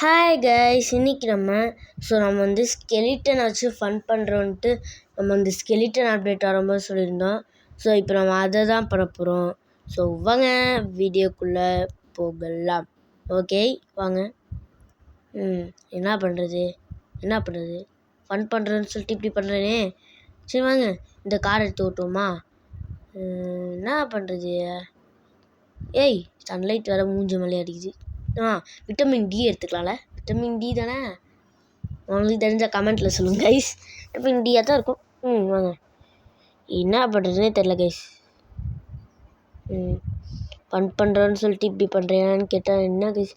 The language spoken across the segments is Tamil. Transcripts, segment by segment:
ஹாய் கைஸ், இன்னைக்கு நம்ம வந்து ஸ்கெலிட்டன் வச்சு ஃபன் பண்ணுறோன்ட்டு நம்ம வந்து ஸ்கெலிட்டன் அப்டேட் வரும்போது சொல்லியிருந்தோம். ஸோ இப்போ நம்ம அதை தான் பண்ண போகிறோம். ஸோ வாங்க வீடியோக்குள்ளே போகலாம். ஓகே வாங்க. என்ன பண்ணுறது ஃபன் பண்ணுறேன்னு சொல்லிட்டு இப்படி பண்ணுறேனே. சரி வாங்க இந்த கார் எடுத்து ஓட்டுவோமா. என்ன பண்ணுறது? ஏய், சன்லைட் வேறு மூஞ்சி மேலே அடிக்குது. விட்டமின் டி எடுத்துக்கலாம்ல. விட்டமின் டி தானே, உங்களுக்கு தெரிஞ்ச கமெண்ட்டில் சொல்லுங்கள் கைஸ். விட்டமின் டியாக தான் இருக்கும். வாங்க. என்ன பண்ணுறதுனே தெரில கைஸ். ஃபன் பண்ணுறோன்னு சொல்லிட்டு இப்படி பண்ணுறேன்னு கேட்டால் என்ன கைஸ்?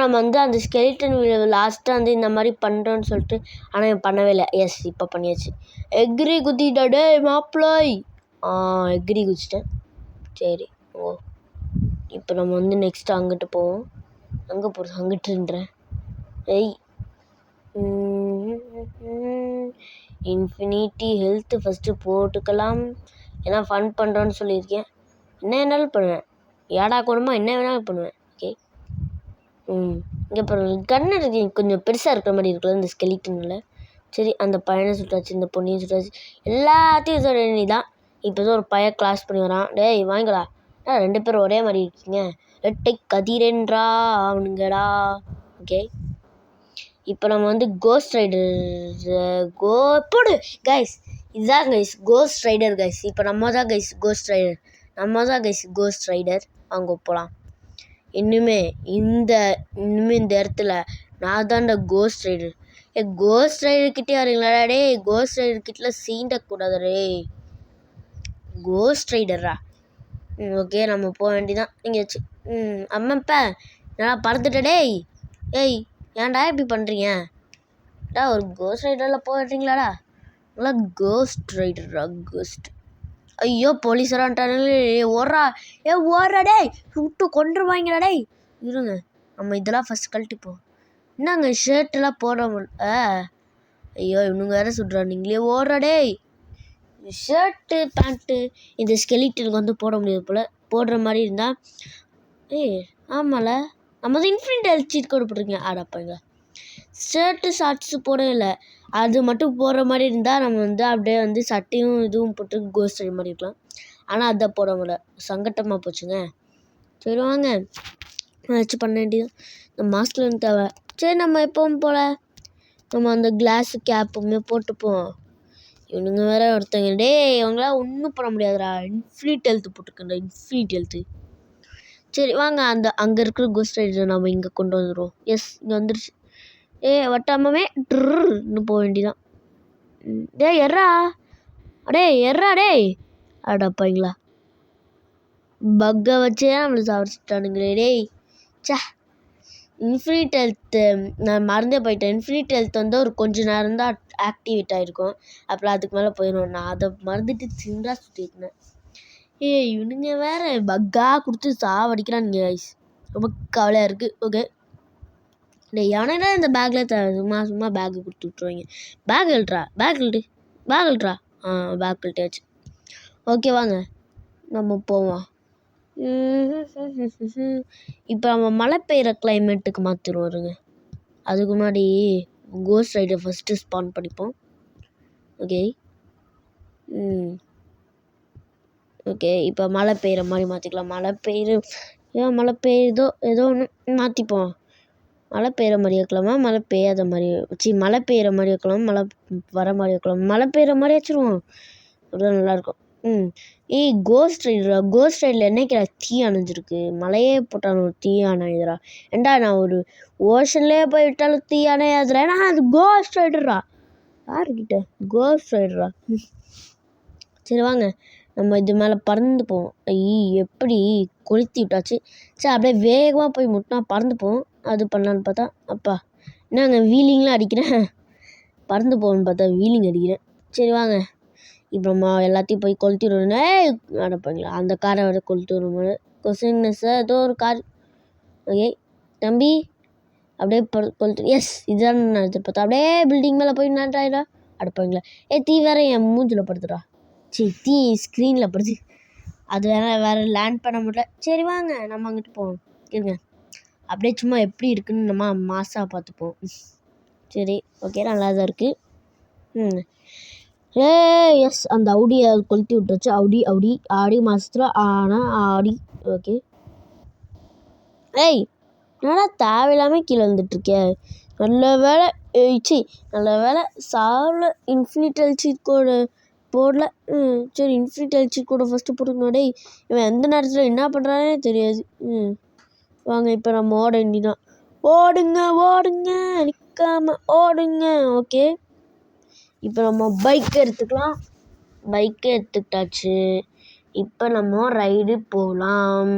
நம்ம வந்து அந்த ஸ்கெலிட்டன் லாஸ்ட்டாக வந்து இந்த மாதிரி பண்ணுறோன்னு சொல்லிட்டு ஆனால் பண்ணவே இல்லை. எஸ், இப்போ பண்ணியாச்சு. எக்ரி குத்திட்டா டே மாப்பிளாய். எக்ரி குதிச்சிட்டேன். சரி. இப்போ நம்ம வந்து நெக்ஸ்ட்டு அங்கிட்டு போவோம். அங்கே போகிறது அங்கிட்டுன்றேன். இன்ஃபினிட்டி ஹெல்த்து ஃபஸ்ட்டு போட்டுக்கலாம். ஏன்னா ஃபன் பண்ணுறோன்னு சொல்லியிருக்கேன். என்ன வேணாலும் பண்ணுவேன். ஏடா கூடமா என்ன வேணாலும் பண்ணுவேன். ஓகே. இங்கே பாருங்கள், கன் இருக்கு கொஞ்சம் பெருசாக இருக்கிற மாதிரி இருக்குல்ல இந்த ஸ்கெலிட்டனில். சரி, அந்த பையனை சுட்டாச்சு, இந்த பொண்ணையும் சுட்டாச்சு, எல்லாத்தையும் சொல்ல வேண்டியதான். இப்போ தான் ஒரு பையன் கிளாஸ் பண்ணி வரான். டேய் வாங்கடா, ரெண்டு பேரும் ஒரே மாதிரி இருக்கீங்க, ரெட்டை கதிரென்றா அவனுங்கடா. ஓகே, இப்போ நம்ம வந்து கோஸ்ட் ரைடர் போடு கைஸ். இதுதான் கைஸ் கோஸ்ட் ரைடர் கைஸ். இப்போ நம்ம தான் கைஸ் கோஸ்ட் ரைடர். அவங்க போகலாம். இன்னுமே இந்த இடத்துல நான் தான்டா கோஸ்ட் ரைடர். கோஸ்ட் ரைடர்கிட்டே வரீங்களா டே? கோஸ்ட் ரைடர்கிட்ட சீண்டக்கூடாது ரே. கோஸ்ட் ரைடரா? ஓகே, நம்ம போக வேண்டியதான் எங்கேயாச்சு. அம்மாப்பா நல்லா பறந்துட்ட டேய். ஏய், ஏன்டா இப்படி பண்ணுறீங்க? ஒரு கோஸ்ட் ரைடரில் போகிறீங்களாடா? நல்லா கோஸ்ட் ரைடரா? கோஸ்ட். ஐயோ, போலீஸ் வரான்ட்டானுங்களே. ஓடுறா டேய், விட்டு கொண்டுருவாங்கடா டேய். இருங்க, நம்ம இதெல்லாம் ஃபஸ்ட் கழட்டிப்போம். என்னங்க ஷர்ட்டெல்லாம் போட முடியல. ஐயோ, இவனுங்க வேறு சுடுறானுங்களே. ஓடுறா டேய். ஷர்ட்டு பேண்ட்டு இந்த ஸ்கெலிட்டனுக்கு வந்து போட முடியாது போல். போடுற மாதிரி இருந்தால் ஆமாம்ல, நம்ம தான் இன்ஃபினிட்டி அழிச்சிட்டு கூட போட்டிருக்கீங்க. ஆடாப்பாங்க, ஷர்ட்டு ஷார்ட்ஸு போடவே இல்லை. அது மட்டும் போடுற மாதிரி இருந்தால் நம்ம வந்து அப்படியே வந்து சட்டையும் இதுவும் போட்டு கோஸ்ட் ரைடர் மாதிரி இருக்கலாம். ஆனால் அதை போட முடியல, சங்கட்டமாக போச்சுங்க. சரி வாங்க, வச்சு பண்ண வேண்டியது. இந்த மாஸ்கில் தேவை. சரி, நம்ம எப்பவும் போல் நம்ம அந்த கிளாஸு கேப்புமே போட்டுப்போம். இவனுங்க வேற ஒருத்தங்க டே, இவங்களாம் ஒன்றும் பண்ண முடியாதுடா. இன்ஃபினிட் ஹெல்த்து போட்டுருக்கேன்டா, இன்ஃபினிட் ஹெல்த்து. சரி வாங்க, அங்கே இருக்கிற கோஸ்ட் ரைடர் நம்ம இங்கே கொண்டு வந்துடுவோம். எஸ், இங்கே வந்துருச்சு. வட்டாமவே இன்னும் போக வேண்டியதான். எர்றா டே. அடப்பாங்களா, பக்கை வச்சே நம்மளை சாப்பிட்டானுங்களே டேய். இன்ஃபினிட் ஹெல்த்து நான் மறந்தே போயிட்டேன். இன்ஃபினிட் ஹெல்த் வந்து ஒரு கொஞ்சம் நேரம் தான் ஆக்டிவேட் ஆகிருக்கும். அப்புறம் அதுக்கு மேலே போயிடும். நான் அதை மறந்துட்டு சிண்டா சுற்றிருந்தேன். இவனுங்க வேறு பக்காக கொடுத்து சாவடிக்கிறானுங்க கைஸ். ரொம்ப கவலையாக இருக்குது. ஓகே, எவனா இந்த பேக்கில் சும்மா பேக்கு கொடுத்து விட்ருவாங்க. பேக் எழுட்றா. பேக் எழுட்டாச்சு. ஓகே வாங்க, நம்ம போவோம். இப்போ நம்ம மழை பெய்கிற கிளைமேட்டுக்கு மாற்றிடுவோம் வருங்க. அதுக்கு முன்னாடி கோஸ்ட் ரைடர் ஃபஸ்ட்டு ஸ்பான் பண்ணிப்போம். ஓகே, இப்போ மழை பெய்கிற மாதிரி மாற்றிக்கலாம். மழை பெய்யுதோ ஏதோ ஒன்று மாற்றிப்போம். மழை பெய்கிற மாதிரி வைக்கலாமா, மழை பெய்யாத மாதிரி மழை பெய்கிற மாதிரி வைக்கலாம், மழை வர மாதிரி வைக்கலாம். மழை பெய்கிற மாதிரி வச்சுருவோம், அப்படிதான் நல்லாயிருக்கும். கோஸ்ட் ரைடில் என்னைக்கு தீ அணைஞ்சிருக்கு? மழையே போட்டாலும் தீ அணையுதுரா. ஏண்டா, நான் ஒரு ஓஷன்லேயே போய் விட்டாலும் தீ அணையாதுரா. ஏன்னா அது கோஸ்ட் ரைடரா. யாருக்கிட்ட கோஸ்ட் ரைடரா? சரி வாங்க, நம்ம இது மேலே பறந்து போவோம். எப்படி கொளுத்தி விட்டாச்சு. சரி, அப்படியே வேகமாக போய் முட்டினா பறந்து போவோம். அது பண்ணலான்னு பார்த்தா அப்பா என்னங்க வீலிங்லாம் அடிக்கிறேன். பறந்து போகணுன்னு பார்த்தா வீலிங் அடிக்கிறேன். சரி வாங்க, இப்போ நம்ம எல்லாத்தையும் போய் கொளுத்தி விடணும். அனுப்புங்களா, அந்த காரை வர கொளுத்தி விடும்போது கொஸ்டின் சார் ஏதோ ஒரு கார். ஓகே தம்பி, அப்படியே கொளுத்து. எஸ், இதுதான் நான் பார்த்தா. அப்படியே பில்டிங் மேலே போய் நாட்டாயிடா. அடுப்பாங்களா. தீ வேற என் மூஞ்சில் படுத்துடா. தீ ஸ்க்ரீனில் படுது. அது வேறு லேண்ட் பண்ண முடியல. சரி வாங்க, நம்ம அங்கிட்டு போவோம். இருங்க, அப்படியே சும்மா எப்படி இருக்குன்னு நம்ம மாசாக பார்த்துப்போம். சரி ஓகே, நல்லா தான் இருக்குது. எஸ், அந்த அவுடியை கொளுத்தி விட்டுருச்சு. ஆடி மாதத்தில் ஆடி. ஓகே, ஏய் என்னடா தேவையில்லாமல் கீழே வந்துட்டுருக்கே. நல்ல வேலை நல்ல வேலை சாவில் இன்ஃபினிட் எல்சீட் கோடு போடல. சரி, இன்ஃபினிட் எல்சீட் கோடை ஃபஸ்ட்டு போட்டுக்கணும். டேய் இவன் எந்த நேரத்தில் என்ன பண்ணுறானே தெரியாது. வாங்க இப்போ நம்ம ஓட வேண்டிதான். ஓடுங்க நிற்காம ஓடுங்க. ஓகே, இப்போ நம்ம பைக்கை எடுத்துக்கலாம். பைக்கை எடுத்துக்கிட்டாச்சு. இப்போ நம்ம ரைடு போகலாம்.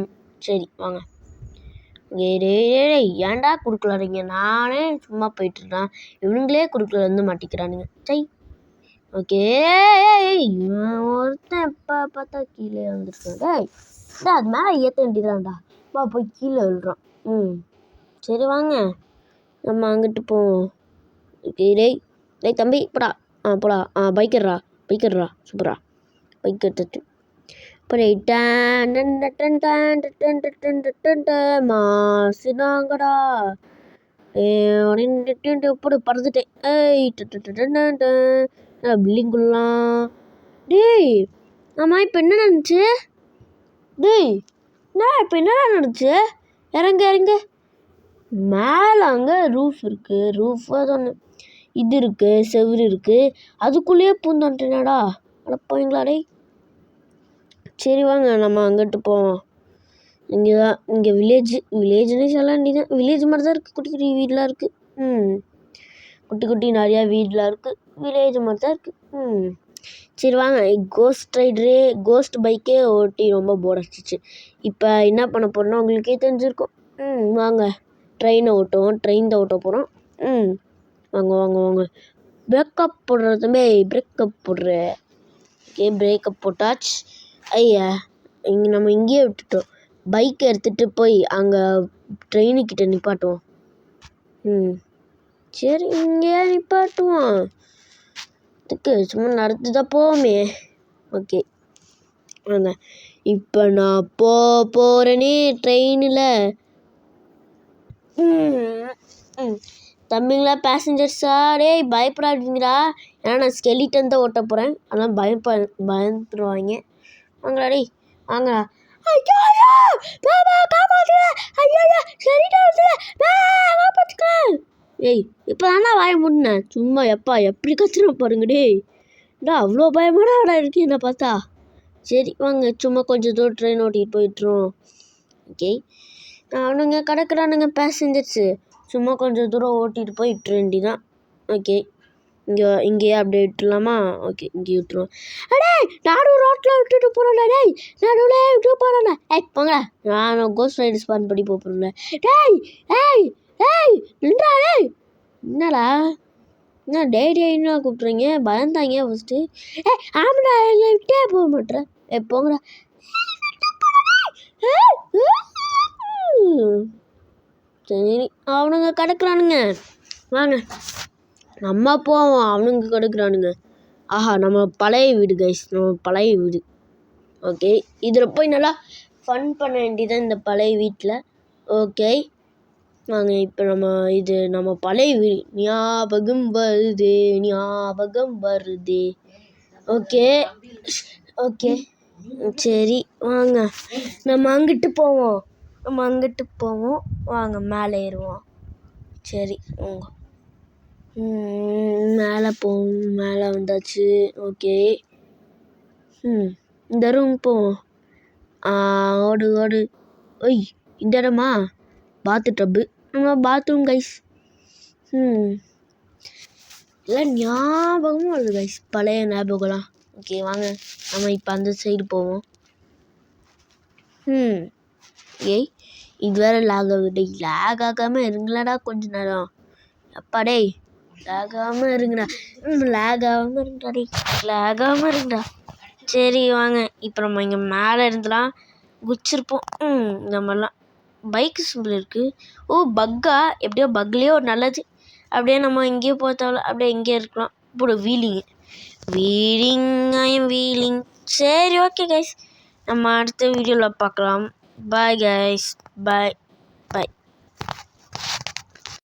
சரி வாங்க. ஏன்டா கொடுக்கலாறீங்க? நானே சும்மா போயிட்டுருக்கேன், இவனுங்களே கொடுக்கல வந்து மாட்டிக்கிறானுங்க. சை ஓகே, ஒருத்தன் எப்போ பார்த்தா கீழே வந்துருக்காங்க. அது மேலே ஏற்ற வேண்டியதான்டா. போய் கீழே விழுறான். சரி வாங்க நம்ம அங்கிட்டு போவோம். டேய் தம்பி போடா. போடா. பைக்கர்ரா சூப்பரா. பைக் எடுத்துட்டு மாசினாங்கடா போடு பறந்துட்டேன். பில்லிங்குலாம். டேய் ஆமாம் இப்போ என்ன நடந்துச்சு? என்னடா நடந்துச்சு? இறங்க. மேலே அங்கே ரூஃப் இருக்குது. ரூஃப் அது ஒன்று இது இருக்குது, செவுரு இருக்குது. அதுக்குள்ளேயே பூந்தோன்ட்டேனாடா. அடப்பாங்களா டேய். சரி வாங்க நம்ம அங்கிட்டு போவோம். இங்கே வில்லேஜ்னே சொல்ல வேண்டியதான். வில்லேஜ் மாதிரி தான் இருக்குது. குட்டி குட்டி வீடெலாம் இருக்குது. குட்டி நிறையா வீடெலாம் இருக்குது. வில்லேஜ் மாதிரி தான் இருக்குது. சரி வாங்க. கோஸ்ட் பைக்கே ஓட்டி ரொம்ப போர் அடிச்சிச்சு. இப்போ என்ன பண்ண போகிறோன்னா உங்களுக்கே தெரிஞ்சிருக்கும். வாங்க ட்ரெயின் தான் ஓட்ட போகிறோம். வாங்க. பிரேக்கப் போடுற தம்பி, பிரேக்கப் போடுற. ஓகே, பிரேக்கப் போட்டாச்சு. ஐயா நம்ம இங்கேயே விட்டுட்டோம். பைக்கை எடுத்துகிட்டு போய் அங்கே ட்ரெயினுக்கிட்ட நிப்பாட்டுவோம். சரி இங்கேயே நிப்பாட்டுவோம். அதுக்கு சும்மா நடந்து தான் போவோமே. ஓகே வாங்க. இப்போ நான் போகிறேனே ட்ரெயினில். தம்பிங்களா பேசஞ்சர்ஸா, டேய் பயப்படாதீங்கடா. ஏன்னா நான் ஸ்கெலிட்டன் தான் ஓட்ட போகிறேன். அதெல்லாம் பயந்துருவாங்க. வாங்கடா டேய் வாங்கடா. ஏய் இப்போ தானே வாய முன்னேன். சும்மா எப்படி கத்துற பாருங்க டேய். அவ்வளோ பயமாடா இருக்கு என்ன பார்த்தா. சரி வாங்க சும்மா கொஞ்சம் தூரம் ட்ரெயின் ஓட்டிகிட்டு போயிட்டுருவோம். ஓகே, அவனுங்க கிடக்குறானுங்க பேசஞ்சர்ஸு. சும்மா கொஞ்சம் தூரம் ஓட்டிகிட்டு போய் விட்டுற வேண்டிதான். ஓகே, இங்கேயே அப்படியே விட்டுலாமா? ஓகே, இங்கேயே விட்டுருவோம். அடே நானும் ரோட்டில் விட்டுட்டு போகிறேன்டா. டேய் நடுவில் விட்டு போகிறேன்டா. போங்கடா, நான் கோஸ்ட் ரைடர் ஸ்பான் படி போகிறேன்ல. டேய் நின்றா. டேய் என்னடா என்ன டேன்னு கூப்பிட்றீங்க? பயந்தாங்க ஃபஸ்ட்டு. ஆமாடா இல்லை விட்டே போக மாட்டேறேன். போங்கடா. சரி அவனுங்க கிடக்குறானுங்க. வாங்க நம்ம போவோம். அவனுங்க கிடக்குறானுங்க. ஆஹா, நம்ம பழைய வீடு கைஸ், நம்ம பழைய வீடு. ஓகே, இதில் போய் நல்லா ஃபன் பண்ண வேண்டியதான் இந்த பழைய வீட்டில். ஓகே வாங்க. இப்போ நம்ம பழைய வீடு ஞாபகம் வருது. ஓகே சரி வாங்க நம்ம அங்கிட்டு போவோம். வாங்க மேலே ஏறுவோம். சரி வாங்க. மேலே போவோம். மேலே வந்தாச்சு. ஓகே, இந்த ரூம் போவோம். ஓடு. ஒய் இந்த இடமா? டப்பு பாத்ரூம் கைஸ். எல்லாம் ஞாபகமும் வருது கைஸ், பழைய ஞாபகம்லாம். ஓகே வாங்க நம்ம இப்போ அந்த சைடு போவோம். ஏய் இது வேறு லேக் ஆகுது. லேக் ஆகாமல் இருங்களடா கொஞ்ச நேரம். அப்பா டேய் லேக் ஆகாமல் இருங்கடா. சரி வாங்க. இப்போ நம்ம இங்கே மேலே இருந்துலாம் குச்சிருப்போம். இந்த மாதிரிலாம் பைக்கு சிம்பிள் இருக்குது. பக்கா எப்படியோ பக்லேயே ஒரு நல்லது. அப்படியே நம்ம இங்கேயே போத்தால அப்படியே இங்கேயே இருக்கலாம். இப்போ வீலிங். சரி ஓகே கைஸ், நம்ம அடுத்த வீடியோவில் பார்க்கலாம். பாய் கைஸ், பாய்.